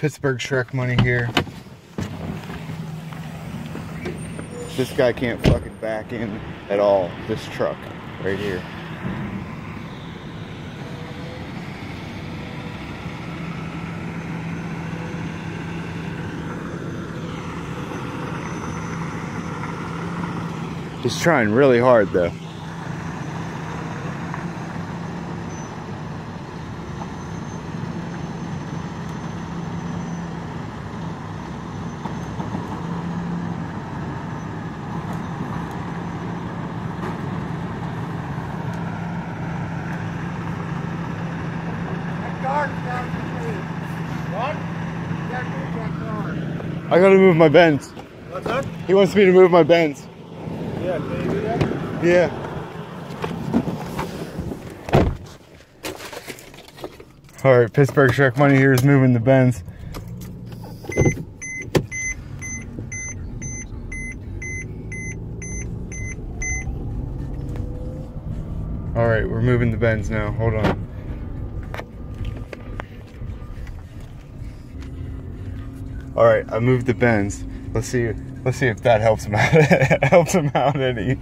Pittsburgh Shrec Money here. This guy can't fucking back in at all. This truck right here. He's trying really hard though. I gotta move my Benz. What's that? He wants me to move my Benz. Yeah, can you do that? Yeah. Alright, Pittsburgh Shrec Money here is moving the Benz. Alright, we're moving the Benz now. Hold on. Alright, I moved the Benz. Let's see if that helps him out. Helps him out any.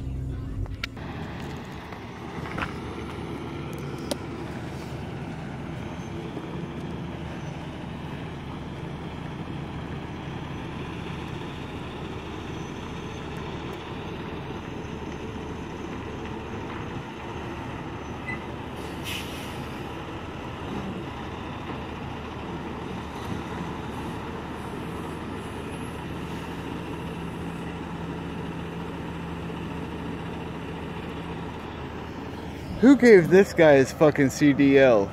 Who gave this guy his fucking CDL?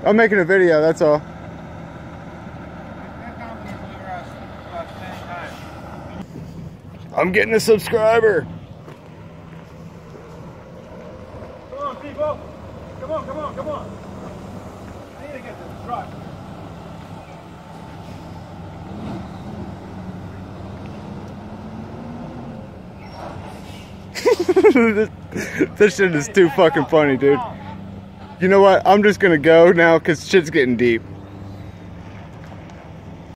I'm making a video, that's all. I'm getting a subscriber. Come on, people. Come on, come on, come on. I need to get to the truck. This shit is too fucking funny, dude. You know what? I'm just gonna go now because shit's getting deep.